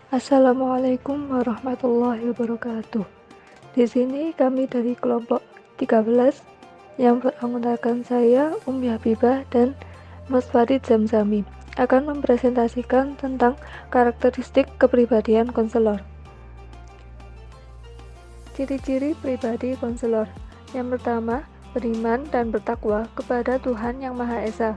Assalamualaikum warahmatullahi wabarakatuh. Di sini kami dari kelompok 13 yang beranggotakan saya, Umi Habibah dan Mas Farid Zamzami akan mempresentasikan tentang karakteristik kepribadian konselor. Ciri-ciri pribadi konselor. Yang pertama, beriman dan bertakwa kepada Tuhan Yang Maha Esa.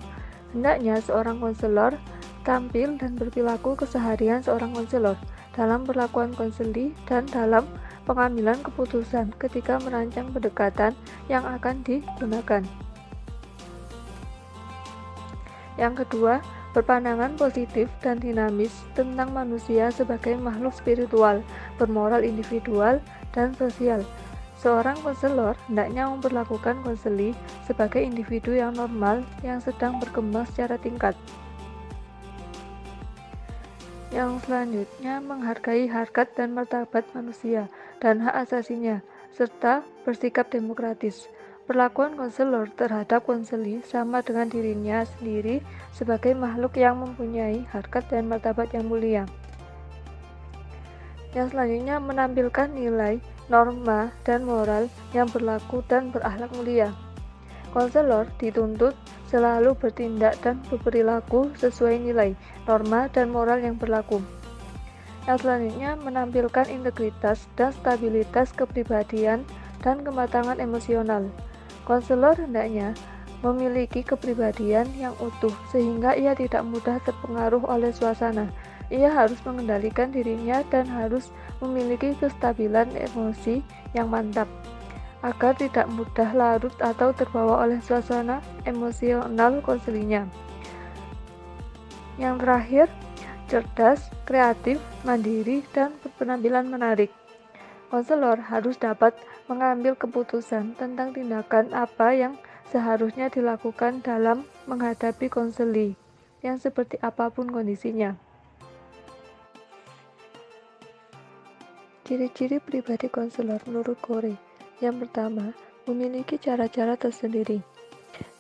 Hendaknya seorang konselor tampil dan berperilaku keseharian seorang konselor dalam perlakuan konseli dan dalam pengambilan keputusan ketika merancang pendekatan yang akan digunakan. Yang kedua, berpandangan positif dan dinamis tentang manusia sebagai makhluk spiritual, bermoral individual, dan sosial. Seorang konselor hendaknya memperlakukan konseli sebagai individu yang normal yang sedang berkembang secara tingkat. Yang selanjutnya, menghargai harkat dan martabat manusia dan hak asasinya, serta bersikap demokratis. Perlakuan konselor terhadap konseli sama dengan dirinya sendiri sebagai makhluk yang mempunyai harkat dan martabat yang mulia. Yang selanjutnya, menampilkan nilai, norma, dan moral yang berlaku dan berakhlak mulia. Konselor dituntut selalu bertindak dan berperilaku sesuai nilai, norma, dan moral yang berlaku. Yang selanjutnya, menampilkan integritas dan stabilitas kepribadian dan kematangan emosional. Konselor hendaknya memiliki kepribadian yang utuh sehingga ia tidak mudah terpengaruh oleh suasana. Ia harus mengendalikan dirinya dan harus memiliki kestabilan emosi yang mantap agar tidak mudah larut atau terbawa oleh suasana emosional konselinya. Yang terakhir, cerdas, kreatif, mandiri, dan berpenampilan menarik. Konselor harus dapat mengambil keputusan tentang tindakan apa yang seharusnya dilakukan dalam menghadapi konseli yang seperti apapun kondisinya. Ciri-ciri pribadi konselor menurut Corey. Yang pertama, memiliki cara-cara tersendiri,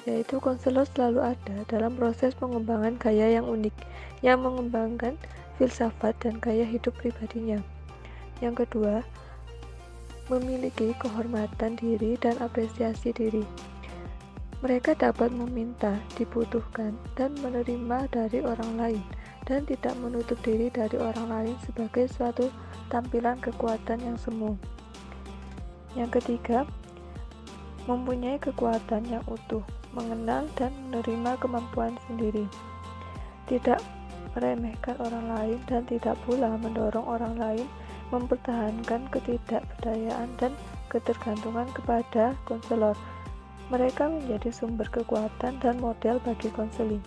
yaitu konselor selalu ada dalam proses pengembangan gaya yang unik, yang mengembangkan filsafat dan gaya hidup pribadinya. Yang kedua, memiliki kehormatan diri dan apresiasi diri. Mereka dapat meminta, dibutuhkan, dan menerima dari orang lain, dan tidak menutup diri dari orang lain sebagai suatu tampilan kekuatan yang semu. Yang ketiga, mempunyai kekuatan yang utuh, mengenal dan menerima kemampuan sendiri, tidak meremehkan orang lain dan tidak pula mendorong orang lain mempertahankan ketidakberdayaan dan ketergantungan kepada konselor. Mereka menjadi sumber kekuatan dan model bagi konseling.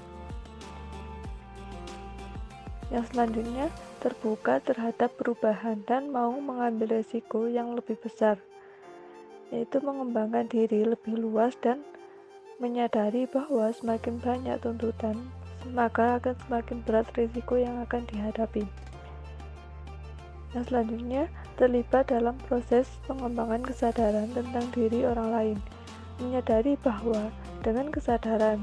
Yang selanjutnya, terbuka terhadap perubahan dan mau mengambil risiko yang lebih besar, yaitu mengembangkan diri lebih luas dan menyadari bahwa semakin banyak tuntutan, maka akan semakin berat risiko yang akan dihadapi. Yang selanjutnya, terlibat dalam proses pengembangan kesadaran tentang diri orang lain, menyadari bahwa dengan kesadaran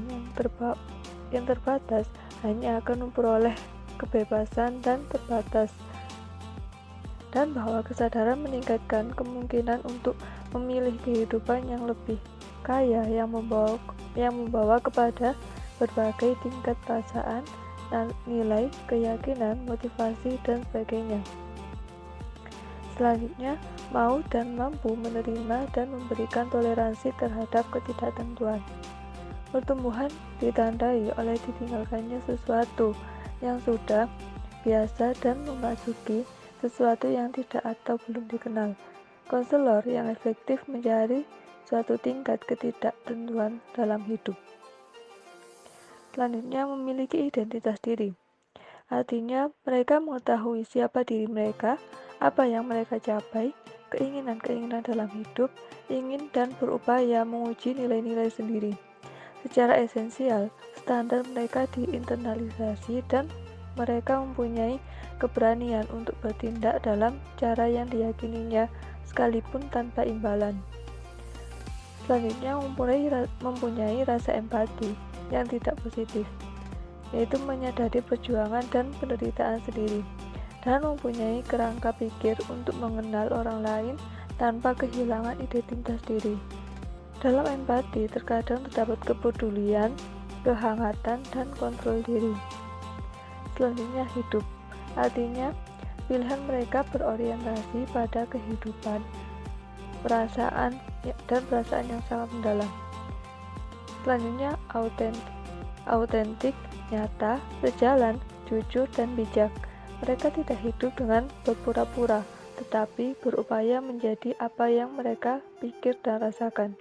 yang terbatas hanya akan memperoleh kebebasan dan terbatas, dan bahwa kesadaran meningkatkan kemungkinan untuk memilih kehidupan yang lebih kaya yang membawa kepada berbagai tingkat perasaan, nilai, keyakinan, motivasi, dan sebagainya. Selanjutnya, mau dan mampu menerima dan memberikan toleransi terhadap ketidaktentuan. Pertumbuhan ditandai oleh ditinggalkannya sesuatu yang sudah biasa dan memasuki sesuatu yang tidak atau belum dikenal. Konselor yang efektif mencari suatu tingkat ketidaktentuan dalam hidup. Selanjutnya, memiliki identitas diri. Artinya, mereka mengetahui siapa diri mereka, apa yang mereka capai, keinginan-keinginan dalam hidup, ingin dan berupaya menguji nilai-nilai sendiri. Secara esensial, standar mereka diinternalisasi dan mereka mempunyai keberanian untuk bertindak dalam cara yang diyakininya sekalipun tanpa imbalan. Selanjutnya, mempunyai rasa empati yang tidak positif, yaitu menyadari perjuangan dan penderitaan sendiri. dan mempunyai kerangka pikir untuk mengenal orang lain tanpa kehilangan identitas diri. Dalam empati, terkadang terdapat kepedulian, kehangatan, dan kontrol diri. Selanjutnya, hidup. Artinya, pilihan mereka berorientasi pada kehidupan, perasaan, dan perasaan yang sangat mendalam. Selanjutnya, autentik, nyata, sejalan, jujur, dan bijak. Mereka tidak hidup dengan berpura-pura, tetapi berupaya menjadi apa yang mereka pikir dan rasakan.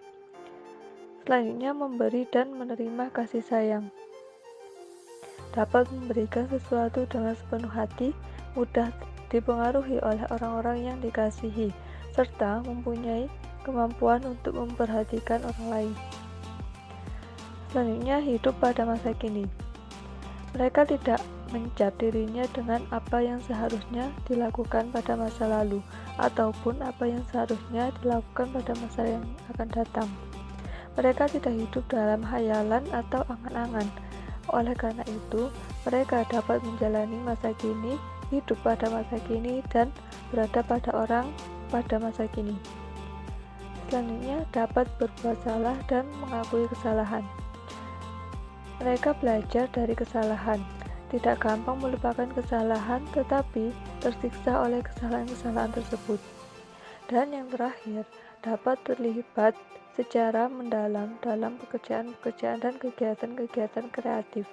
Selanjutnya, memberi dan menerima kasih sayang. Dapat memberikan sesuatu dengan sepenuh hati, mudah dipengaruhi oleh orang-orang yang dikasihi, serta mempunyai kemampuan untuk memperhatikan orang lain. Selanjutnya, hidup pada masa kini. Mereka tidak mencap dirinya dengan apa yang seharusnya dilakukan pada masa lalu, ataupun apa yang seharusnya dilakukan pada masa yang akan datang. Mereka tidak hidup dalam hayalan atau angan-angan. Oleh karena itu, mereka dapat menjalani masa kini, hidup pada masa kini, dan berada pada orang pada masa kini. Selanjutnya, dapat berbuat salah dan mengakui kesalahan. Mereka belajar dari kesalahan, tidak gampang melupakan kesalahan, tetapi tersiksa oleh kesalahan-kesalahan tersebut. Dan yang terakhir, dapat terlibat secara mendalam dalam pekerjaan-pekerjaan dan kegiatan-kegiatan kreatif,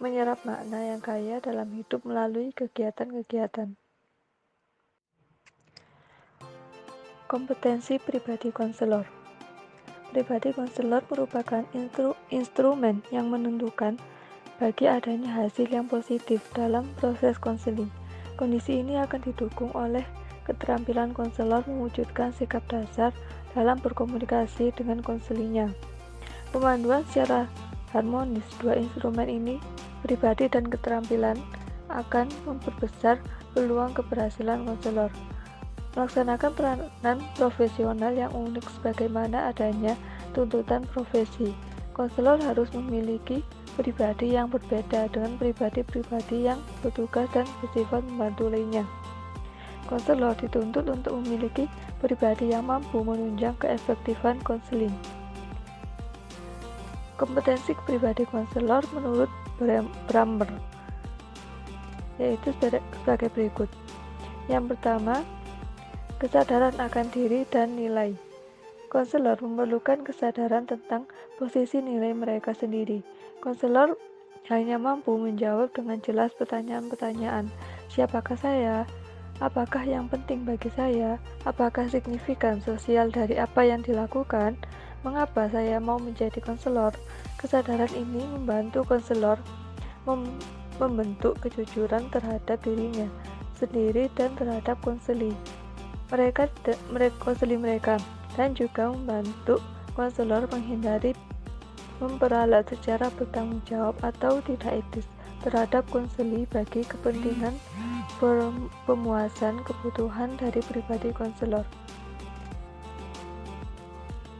menyerap makna yang kaya dalam hidup melalui kegiatan-kegiatan. Kompetensi pribadi konselor. Pribadi konselor merupakan instrumen yang menentukan bagi adanya hasil yang positif dalam proses konseling. Kondisi ini akan didukung oleh keterampilan konselor mewujudkan sikap dasar dalam berkomunikasi dengan konselingnya. Pemanduan secara harmonis dua instrumen ini, pribadi dan keterampilan, akan memperbesar peluang keberhasilan konselor. Melaksanakan peranan profesional yang unik sebagaimana adanya tuntutan profesi. Konselor harus memiliki pribadi yang berbeda dengan pribadi-pribadi yang bertugas dan bersifat membantu lainnya. Konselor dituntut untuk memiliki pribadi yang mampu menunjang keefektifan konseling. Kompetensi pribadi konselor menurut Brammer yaitu sebagai berikut. Yang pertama, kesadaran akan diri dan nilai. Konselor memerlukan kesadaran tentang posisi nilai mereka sendiri. Konselor hanya mampu menjawab dengan jelas pertanyaan-pertanyaan. Siapakah saya? Apakah yang penting bagi saya? Apakah signifikan sosial dari apa yang dilakukan? Mengapa saya mau menjadi konselor? Kesadaran ini membantu konselor membentuk kejujuran terhadap dirinya sendiri dan terhadap konseling mereka, dan juga membantu konselor menghindari memperalat secara bertanggung jawab atau tidak etis terhadap konseli bagi kepentingan pemuasan kebutuhan dari pribadi konselor.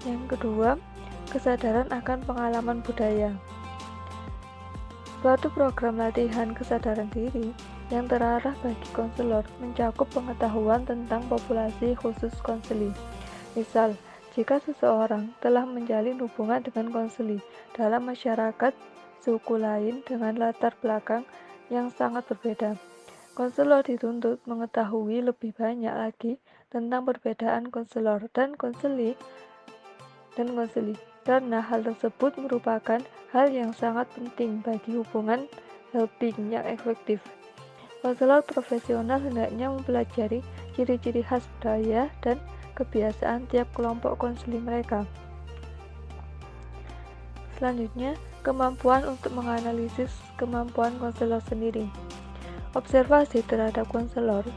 Yang kedua, kesadaran akan pengalaman budaya. Suatu program latihan kesadaran diri yang terarah bagi konselor mencakup pengetahuan tentang populasi khusus konseli. Misal, jika seseorang telah menjalin hubungan dengan konseli dalam masyarakat suku lain dengan latar belakang yang sangat berbeda, konselor dituntut mengetahui lebih banyak lagi tentang perbedaan konselor dan konseli, karena hal tersebut merupakan hal yang sangat penting bagi hubungan helping yang efektif. Konselor profesional hendaknya mempelajari ciri-ciri khas budaya dan kebiasaan tiap kelompok konseling mereka. Selanjutnya, kemampuan untuk menganalisis kemampuan konselor sendiri. Observasi terhadap konselor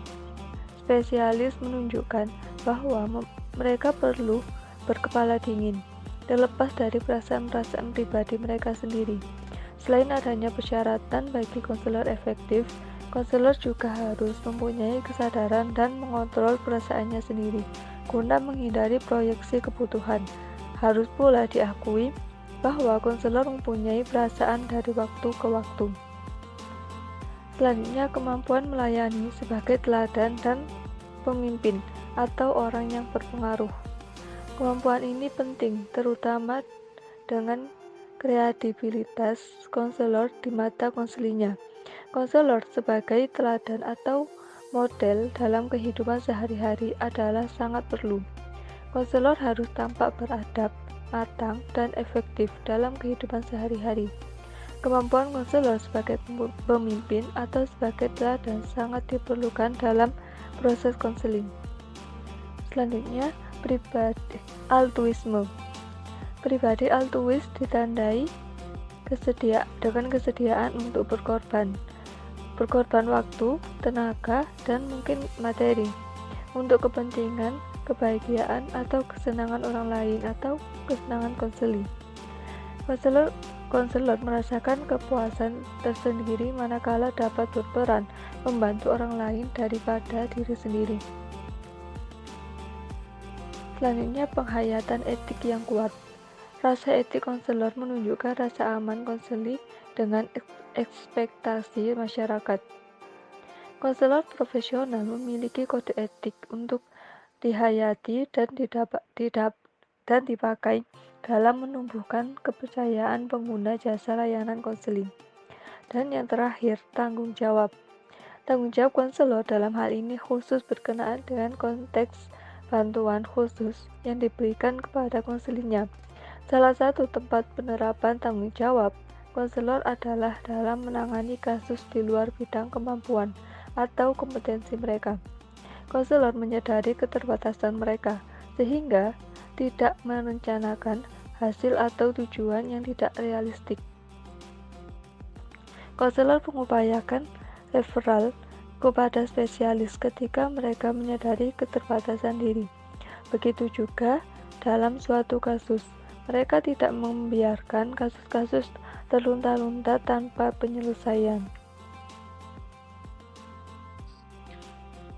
spesialis menunjukkan bahwa mereka perlu berkepala dingin, terlepas dari perasaan-perasaan pribadi mereka sendiri. Selain adanya persyaratan bagi konselor efektif, konselor juga harus mempunyai kesadaran dan mengontrol perasaannya sendiri guna menghindari proyeksi kebutuhan. Harus pula diakui bahwa konselor mempunyai perasaan dari waktu ke waktu. Selanjutnya, kemampuan melayani sebagai teladan dan pemimpin atau orang yang berpengaruh. Kemampuan ini penting, terutama dengan kredibilitas konselor di mata konselingnya. Konselor sebagai teladan atau model dalam kehidupan sehari-hari adalah sangat perlu. Konselor harus tampak beradab, matang, dan efektif dalam kehidupan sehari-hari. Kemampuan konselor sebagai pemimpin atau sebagai teladan sangat diperlukan dalam proses konseling. Selanjutnya, pribadi altruisme. Pribadi altruis ditandai dengan kesediaan untuk berkorban waktu, tenaga, dan mungkin materi untuk kepentingan, kebahagiaan, atau kesenangan orang lain atau kesenangan konseling. Konselor merasakan kepuasan tersendiri manakala dapat berperan membantu orang lain daripada diri sendiri. Selanjutnya, penghayatan etik yang kuat. Rasa etik konselor menunjukkan rasa aman konseling dengan ekspektasi masyarakat. Konselor profesional memiliki kode etik untuk dihayati dan dipakai dalam menumbuhkan kepercayaan pengguna jasa layanan konseling. Dan yang terakhir, tanggung jawab. Tanggung jawab konselor dalam hal ini khusus berkenaan dengan konteks bantuan khusus yang diberikan kepada konselingnya. Salah satu tempat penerapan tanggung jawab konselor adalah dalam menangani kasus di luar bidang kemampuan atau kompetensi mereka. Konselor menyadari keterbatasan mereka, sehingga tidak merencanakan hasil atau tujuan yang tidak realistik. Konselor mengupayakan referral kepada spesialis ketika mereka menyadari keterbatasan diri. Begitu juga dalam suatu kasus, mereka tidak membiarkan kasus-kasus terlunta-lunta tanpa penyelesaian.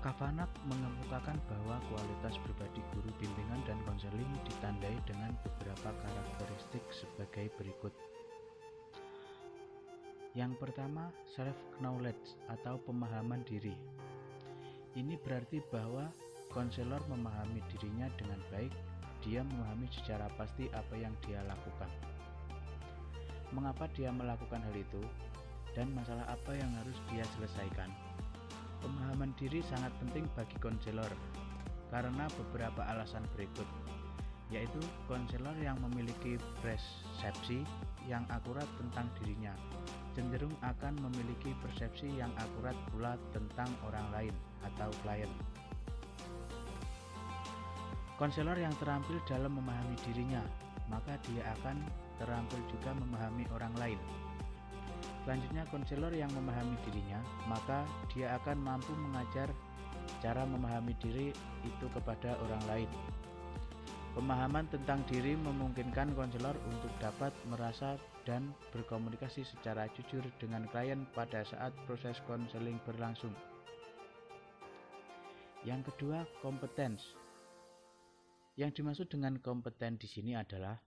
Kavanagh mengemukakan bahwa kualitas pribadi guru bimbingan dan konseling ditandai dengan beberapa karakteristik sebagai berikut. Yang pertama, self-knowledge atau pemahaman diri. Ini berarti bahwa konselor memahami dirinya dengan baik, dia memahami secara pasti apa yang dia lakukan. Mengapa dia melakukan hal itu, dan masalah apa yang harus dia selesaikan. Pemahaman diri sangat penting bagi konselor karena beberapa alasan berikut, yaitu konselor yang memiliki persepsi yang akurat tentang dirinya cenderung akan memiliki persepsi yang akurat pula tentang orang lain atau klien. Konselor yang terampil dalam memahami dirinya, maka dia akan terampil juga memahami orang lain. Selanjutnya, konselor yang memahami dirinya, maka dia akan mampu mengajar cara memahami diri itu kepada orang lain. Pemahaman tentang diri memungkinkan konselor untuk dapat merasa dan berkomunikasi secara jujur dengan klien pada saat proses konseling berlangsung. Yang kedua, kompetens. Yang dimaksud dengan kompeten di sini adalah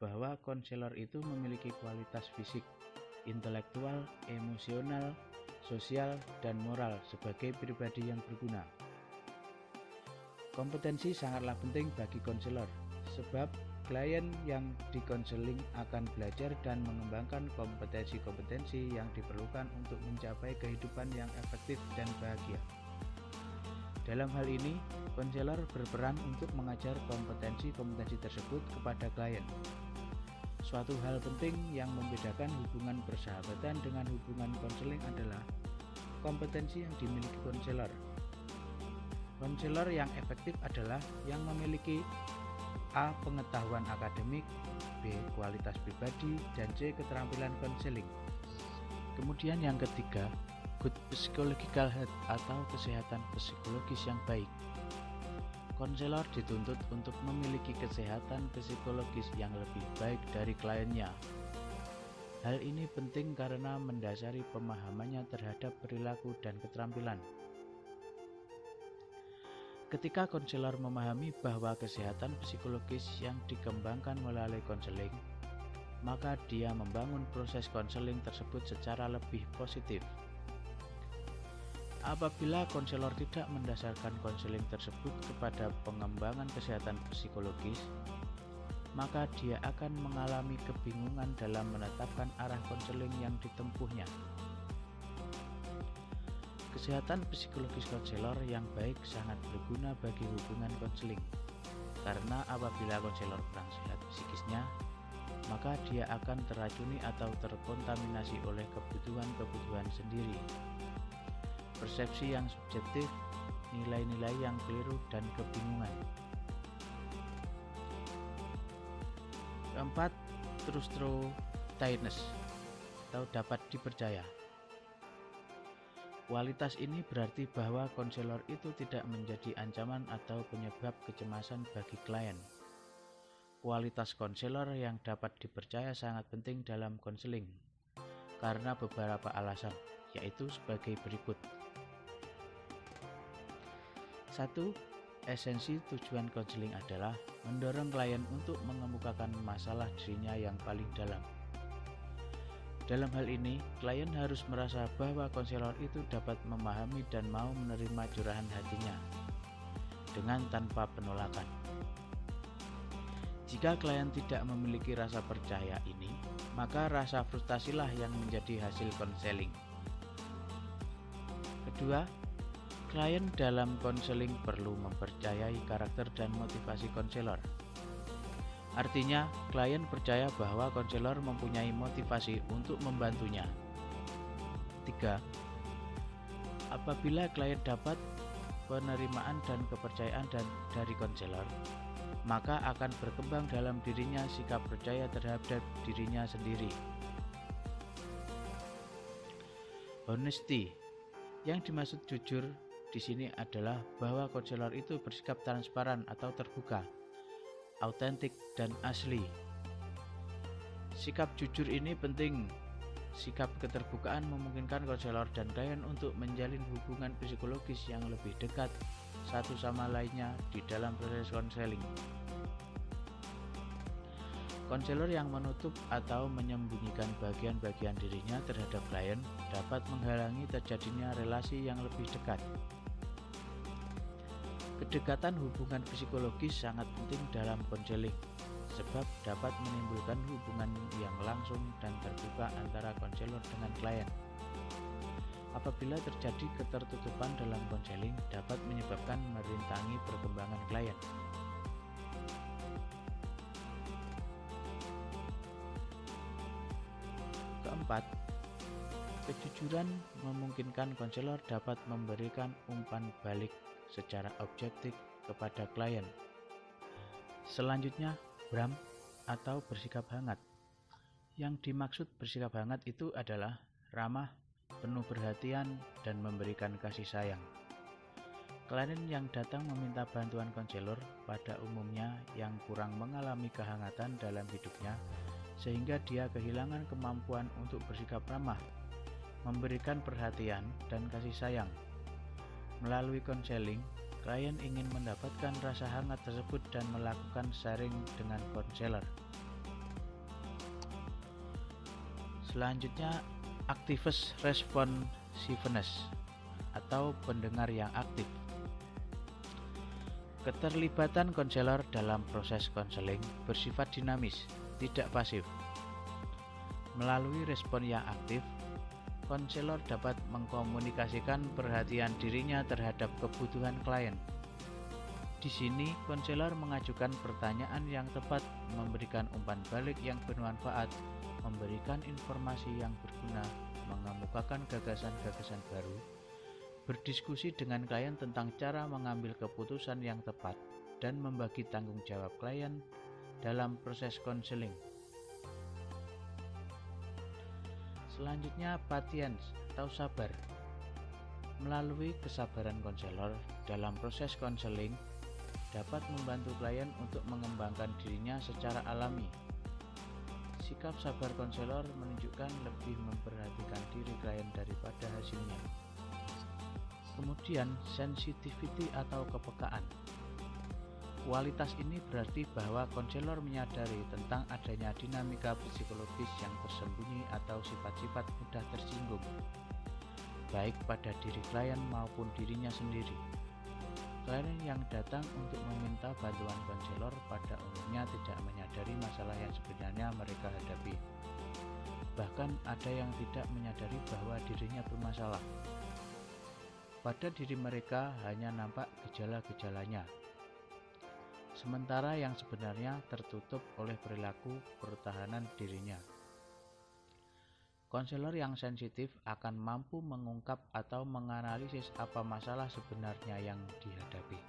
bahwa konselor itu memiliki kualitas fisik, intelektual, emosional, sosial, dan moral sebagai pribadi yang berguna. Kompetensi sangatlah penting bagi konselor, sebab klien yang dikonseling akan belajar dan mengembangkan kompetensi-kompetensi yang diperlukan untuk mencapai kehidupan yang efektif dan bahagia. Dalam hal ini, konselor berperan untuk mengajar kompetensi-kompetensi tersebut kepada klien. Suatu hal penting yang membedakan hubungan persahabatan dengan hubungan konseling adalah kompetensi yang dimiliki konselor. Konselor yang efektif adalah yang memiliki A. Pengetahuan akademik, B. Kualitas pribadi, dan C. Keterampilan konseling. Kemudian yang ketiga, good psychological health atau kesehatan psikologis yang baik. Konselor dituntut untuk memiliki kesehatan psikologis yang lebih baik dari kliennya. Hal ini penting karena mendasari pemahamannya terhadap perilaku dan keterampilan. Ketika konselor memahami bahwa kesehatan psikologis yang dikembangkan melalui konseling, maka dia membangun proses konseling tersebut secara lebih positif. Apabila konselor tidak mendasarkan konseling tersebut kepada pengembangan kesehatan psikologis, maka dia akan mengalami kebingungan dalam menetapkan arah konseling yang ditempuhnya. Kesehatan psikologis konselor yang baik sangat berguna bagi hubungan konseling, karena apabila konselor kurang sehat psikisnya, maka dia akan teracuni atau terkontaminasi oleh kebutuhan-kebutuhan sendiri, persepsi yang subjektif, nilai-nilai yang keliru, dan kebingungan. Keempat, trustworthiness atau dapat dipercaya. Kualitas ini berarti bahwa konselor itu tidak menjadi ancaman atau penyebab kecemasan bagi klien. Kualitas konselor yang dapat dipercaya sangat penting dalam konseling karena beberapa alasan, yaitu sebagai berikut. 1. Esensi tujuan konseling adalah mendorong klien untuk mengemukakan masalah dirinya yang paling dalam. Dalam hal ini, klien harus merasa bahwa konselor itu dapat memahami dan mau menerima curahan hatinya dengan tanpa penolakan. Jika klien tidak memiliki rasa percaya ini, maka rasa frustasilah yang menjadi hasil konseling. Kedua, klien dalam konseling perlu mempercayai karakter dan motivasi konselor. Artinya, klien percaya bahwa konselor mempunyai motivasi untuk membantunya. 3. Apabila klien dapat penerimaan dan kepercayaan dari konselor, maka akan berkembang dalam dirinya sikap percaya terhadap dirinya sendiri. Honesty. Yang dimaksud jujur di sini adalah bahwa konselor itu bersikap transparan atau terbuka, autentik, dan asli. Sikap jujur ini penting. Sikap keterbukaan memungkinkan konselor dan klien untuk menjalin hubungan psikologis yang lebih dekat satu sama lainnya di dalam proses konseling. Konselor yang menutup atau menyembunyikan bagian-bagian dirinya terhadap klien dapat menghalangi terjadinya relasi yang lebih dekat. Kedekatan hubungan psikologis sangat penting dalam konseling, sebab dapat menimbulkan hubungan yang langsung dan terbuka antara konselor dengan klien. Apabila terjadi ketertutupan dalam konseling, dapat menyebabkan merintangi perkembangan klien. Keempat, kejujuran memungkinkan konselor dapat memberikan umpan balik secara objektif kepada klien. Selanjutnya, bram atau bersikap hangat. Yang dimaksud bersikap hangat itu adalah ramah, penuh perhatian, dan memberikan kasih sayang. Klien yang datang meminta bantuan konselor pada umumnya yang kurang mengalami kehangatan dalam hidupnya, sehingga dia kehilangan kemampuan untuk bersikap ramah, memberikan perhatian, dan kasih sayang. Melalui konseling, klien ingin mendapatkan rasa hangat tersebut dan melakukan sharing dengan konselor. Selanjutnya, activist responsiveness atau pendengar yang aktif. Keterlibatan konselor dalam proses konseling bersifat dinamis, tidak pasif. Melalui respon yang aktif, konselor dapat mengkomunikasikan perhatian dirinya terhadap kebutuhan klien. Di sini, konselor mengajukan pertanyaan yang tepat, memberikan umpan balik yang bermanfaat, memberikan informasi yang berguna, mengemukakan gagasan-gagasan baru, berdiskusi dengan klien tentang cara mengambil keputusan yang tepat, dan membagi tanggung jawab klien dalam proses konseling. Selanjutnya, patience atau sabar. Melalui kesabaran konselor dalam proses konseling dapat membantu klien untuk mengembangkan dirinya secara alami. Sikap sabar konselor menunjukkan lebih memperhatikan diri klien daripada hasilnya. Kemudian, sensitivity atau kepekaan. Kualitas ini berarti bahwa konselor menyadari tentang adanya dinamika psikologis yang tersembunyi atau sifat-sifat mudah tersinggung. baik pada diri klien maupun dirinya sendiri. Klien yang datang untuk meminta bantuan konselor pada umumnya tidak menyadari masalah yang sebenarnya mereka hadapi. Bahkan ada yang tidak menyadari bahwa dirinya bermasalah. Pada diri mereka hanya nampak gejala-gejalanya, sementara yang sebenarnya tertutup oleh perilaku pertahanan dirinya. Konselor yang sensitif akan mampu mengungkap atau menganalisis apa masalah sebenarnya yang dihadapi.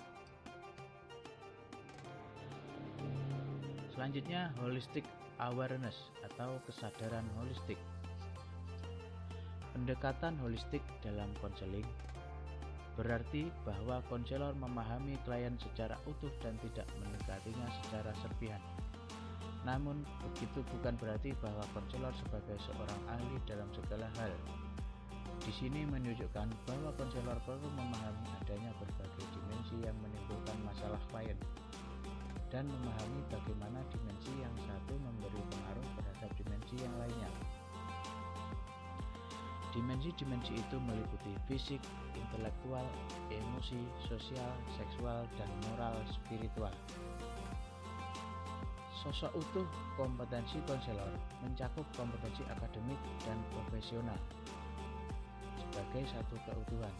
Selanjutnya, holistic awareness atau kesadaran holistik. Pendekatan holistik dalam konseling berarti bahwa konselor memahami klien secara utuh dan tidak mendekatinya secara serpihan. Namun, begitu bukan berarti bahwa konselor sebagai seorang ahli dalam segala hal. Di sini menunjukkan bahwa konselor perlu memahami adanya berbagai dimensi yang menimbulkan masalah klien dan memahami bagaimana dimensi yang satu memberi pengaruh terhadap dimensi yang lainnya. Dimensi-dimensi itu meliputi fisik, intelektual, emosi, sosial, seksual, dan moral spiritual. Sosok utuh kompetensi konselor mencakup kompetensi akademik dan profesional sebagai satu keutuhan.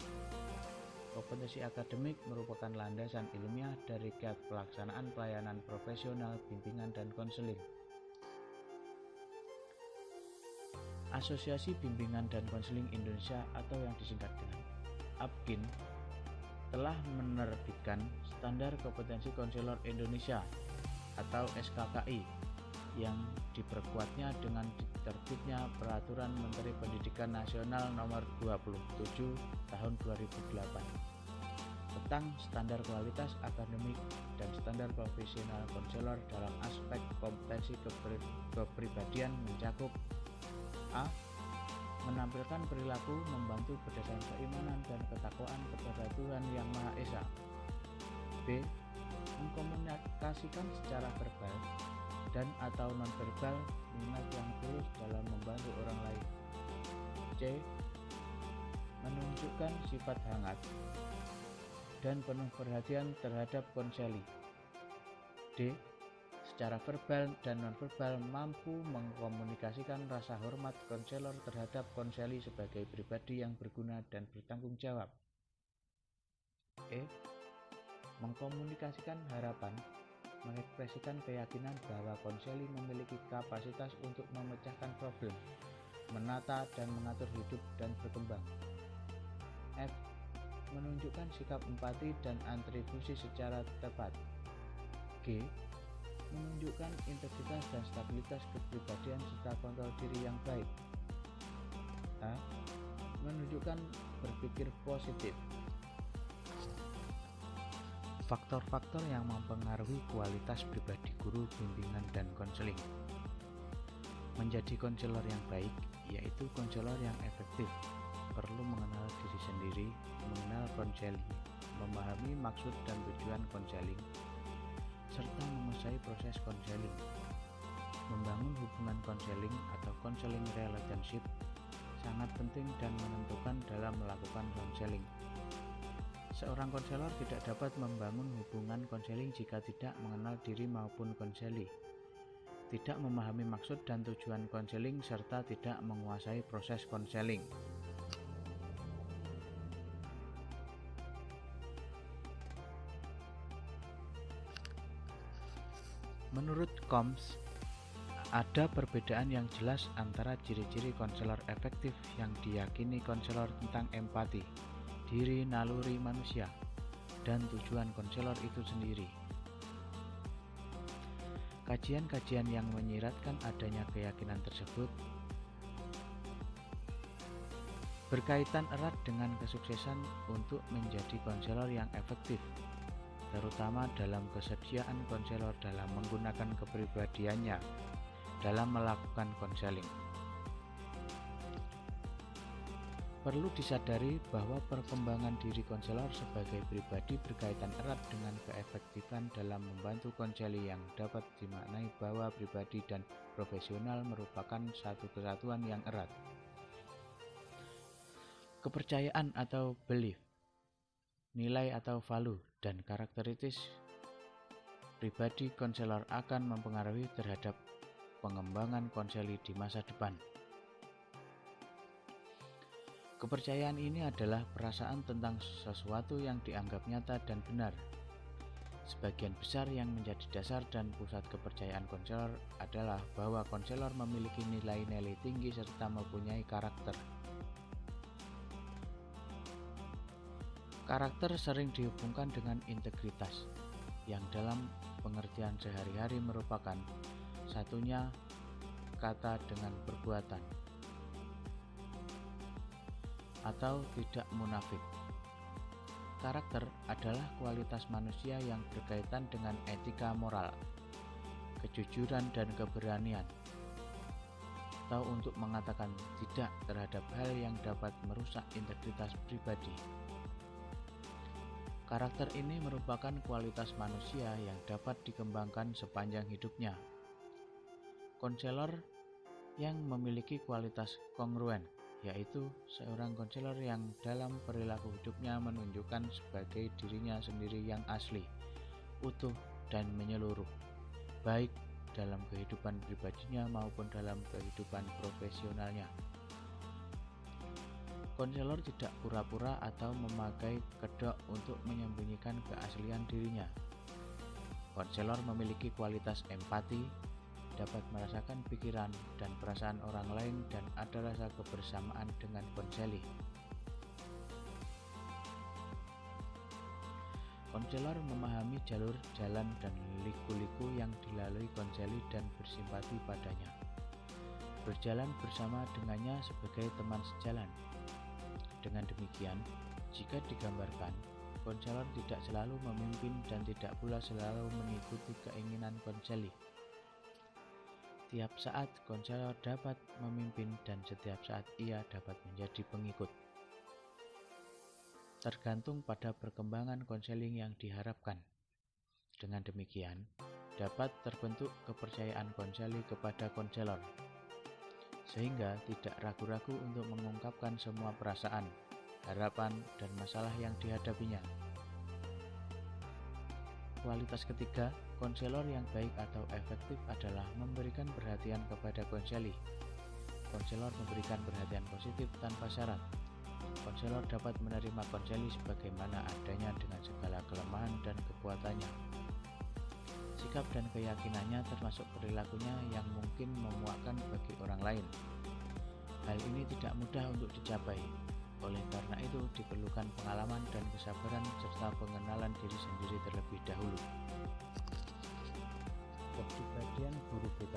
Kompetensi akademik merupakan landasan ilmiah dari giat pelaksanaan pelayanan profesional, bimbingan, dan konseling. Asosiasi Bimbingan dan Konseling Indonesia atau yang disingkat dengan ABKIN telah menerbitkan Standar Kompetensi Konselor Indonesia atau SKKI yang diperkuatnya dengan terbitnya Peraturan Menteri Pendidikan Nasional Nomor 27 Tahun 2008 tentang standar kualitas akademik dan standar profesional konselor dalam aspek kompetensi kepribadian mencakup A. Menampilkan perilaku membantu berdasarkan keimanan dan ketakwaan kepada Tuhan Yang Maha Esa. B. Mengkomunikasikan secara verbal dan atau nonverbal minat yang tulus dalam membantu orang lain. C. Menunjukkan sifat hangat dan penuh perhatian terhadap konseli. D. Secara verbal dan nonverbal mampu mengkomunikasikan rasa hormat konselor terhadap konseli sebagai pribadi yang berguna dan bertanggung jawab. E. Mengkomunikasikan harapan, mengekspresikan keyakinan bahwa konseli memiliki kapasitas untuk memecahkan problem, menata dan mengatur hidup dan berkembang. F. Menunjukkan sikap empati dan atribusi secara tepat. G. Menunjukkan integritas dan stabilitas kepribadian serta kontrol diri yang baik. A. Menunjukkan berpikir positif. Faktor-faktor yang mempengaruhi kualitas pribadi guru bimbingan dan konseling. Menjadi konselor yang baik yaitu konselor yang efektif, perlu mengenal diri sendiri, mengenal konseli, memahami maksud dan tujuan konseling, serta menguasai proses konseling. Membangun hubungan konseling atau counseling relationship sangat penting dan menentukan dalam melakukan konseling. Seorang konselor tidak dapat membangun hubungan konseling jika tidak mengenal diri maupun konseli, tidak memahami maksud dan tujuan konseling, serta tidak menguasai proses konseling. Menurut Combs, ada perbedaan yang jelas antara ciri-ciri konselor efektif yang diyakini konselor tentang empati, diri naluri manusia, dan tujuan konselor itu sendiri. Kajian-kajian yang menyiratkan adanya keyakinan tersebut berkaitan erat dengan kesuksesan untuk menjadi konselor yang efektif, terutama dalam kesediaan konselor dalam menggunakan kepribadiannya dalam melakukan konseling. Perlu disadari bahwa perkembangan diri konselor sebagai pribadi berkaitan erat dengan keefektifan dalam membantu konseli yang dapat dimaknai bahwa pribadi dan profesional merupakan satu kesatuan yang erat. Kepercayaan atau belief, nilai atau value, dan karakteristik pribadi konselor akan mempengaruhi terhadap pengembangan konseli di masa depan. Kepercayaan ini adalah perasaan tentang sesuatu yang dianggap nyata dan benar. Sebagian besar yang menjadi dasar dan pusat kepercayaan konselor adalah bahwa konselor memiliki nilai-nilai tinggi serta mempunyai karakter. Karakter sering dihubungkan dengan integritas, yang dalam pengertian sehari-hari merupakan satunya kata dengan perbuatan, atau tidak munafik. Karakter adalah kualitas manusia yang berkaitan dengan etika moral, kejujuran dan keberanian, atau untuk mengatakan tidak terhadap hal yang dapat merusak integritas pribadi. Karakter ini merupakan kualitas manusia yang dapat dikembangkan sepanjang hidupnya. Konselor yang memiliki kualitas kongruen, yaitu seorang konselor yang dalam perilaku hidupnya menunjukkan sebagai dirinya sendiri yang asli, utuh, dan menyeluruh, baik dalam kehidupan pribadinya maupun dalam kehidupan profesionalnya. Konselor tidak pura-pura atau memakai kedok untuk menyembunyikan keaslian dirinya. Konselor memiliki kualitas empati, dapat merasakan pikiran dan perasaan orang lain, dan ada rasa kebersamaan dengan konseli. Konselor memahami jalur jalan dan liku-liku yang dilalui konseli dan bersimpati padanya. Berjalan bersama dengannya sebagai teman sejalan. Dengan demikian, jika digambarkan, konselor tidak selalu memimpin dan tidak pula selalu mengikuti keinginan konseli. Tiap saat konselor dapat memimpin dan setiap saat ia dapat menjadi pengikut. Tergantung pada perkembangan konseling yang diharapkan. Dengan demikian, dapat terbentuk kepercayaan konseli kepada konselor, sehingga tidak ragu-ragu untuk mengungkapkan semua perasaan, harapan, dan masalah yang dihadapinya. Kualitas ketiga, konselor yang baik atau efektif adalah memberikan perhatian kepada konseli. Konselor memberikan perhatian positif tanpa syarat. Konselor dapat menerima konseli sebagaimana adanya dengan segala kelemahan dan kekuatannya. Sikap dan keyakinannya termasuk perilakunya yang mungkin memuakkan bagi orang lain. Hal ini tidak mudah untuk dicapai. Oleh karena itu diperlukan pengalaman dan kesabaran serta pengenalan diri sendiri terlebih dahulu. Kepribadian guru BK.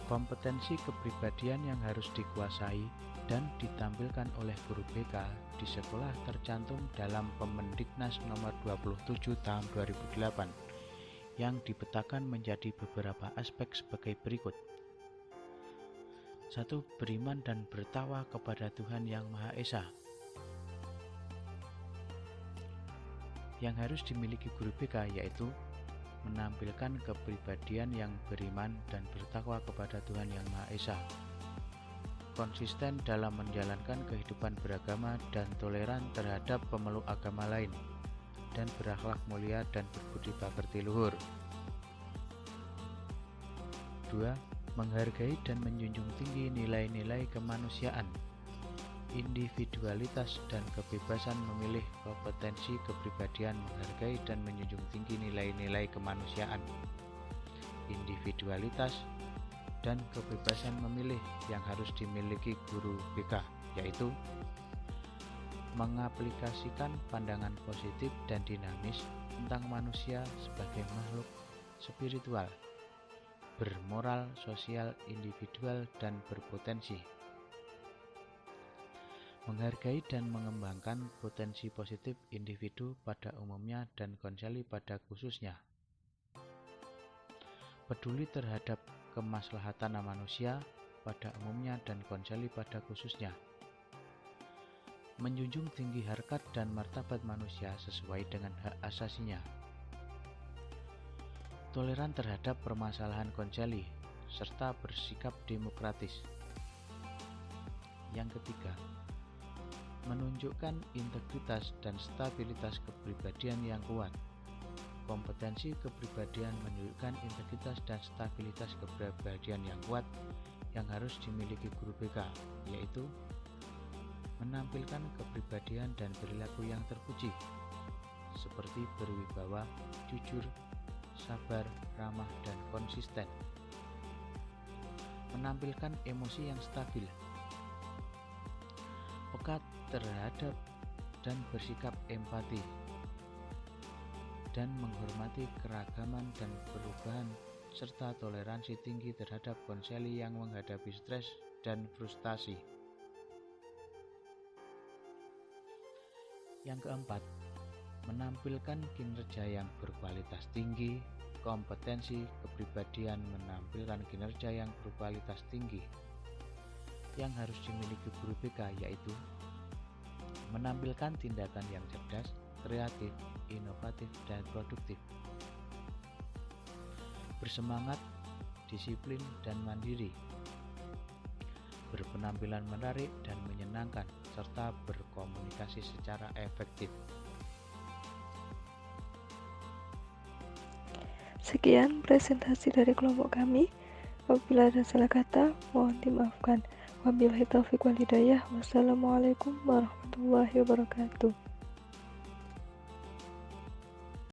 Kompetensi kepribadian yang harus dikuasai dan ditampilkan oleh guru BK di sekolah tercantum dalam Pemendiknas nomor 27 tahun 2008 yang dipetakan menjadi beberapa aspek sebagai berikut. 1. Beriman dan bertakwa kepada Tuhan Yang Maha Esa. Yang harus dimiliki guru BK yaitu menampilkan kepribadian yang beriman dan bertakwa kepada Tuhan Yang Maha Esa, konsisten dalam menjalankan kehidupan beragama dan toleran terhadap pemeluk agama lain, dan berakhlak mulia dan berbudi pekerti luhur. 2. Menghargai dan menjunjung tinggi nilai-nilai kemanusiaan, individualitas dan kebebasan memilih. Kompetensi kepribadian menghargai dan menjunjung tinggi nilai-nilai kemanusiaan, individualitas dan kebebasan memilih yang harus dimiliki guru BK, yaitu mengaplikasikan pandangan positif dan dinamis tentang manusia sebagai makhluk spiritual, bermoral, sosial, individual, dan berpotensi. Menghargai dan mengembangkan potensi positif individu pada umumnya dan konseli pada khususnya. Peduli terhadap kemaslahatan manusia pada umumnya dan konseli pada khususnya. Menjunjung tinggi harkat dan martabat manusia sesuai dengan hak asasinya. Toleran terhadap permasalahan konseli serta bersikap demokratis. Yang ketiga, menunjukkan integritas dan stabilitas kepribadian yang kuat. Kompetensi kepribadian menunjukkan integritas dan stabilitas kepribadian yang kuat yang harus dimiliki guru BK, yaitu menampilkan kepribadian dan perilaku yang terpuji, seperti berwibawa, jujur, sabar, ramah, dan konsisten. Menampilkan emosi yang stabil, peka terhadap dan bersikap empati, dan menghormati keragaman dan perubahan, serta toleransi tinggi terhadap konseli yang menghadapi stres dan frustasi. Yang keempat, menampilkan kinerja yang berkualitas tinggi. Kompetensi kepribadian menampilkan kinerja yang berkualitas tinggi yang harus dimiliki guru BK, yaitu menampilkan tindakan yang cerdas, kreatif, inovatif, dan produktif, bersemangat, disiplin, dan mandiri, berpenampilan menarik dan menyenangkan, serta berkomunikasi secara efektif. Sekian presentasi dari kelompok kami. Apabila ada salah kata, mohon dimaafkan. Wabillahi taufiq wal hidayah. Wassalamualaikum warahmatullahi wabarakatuh.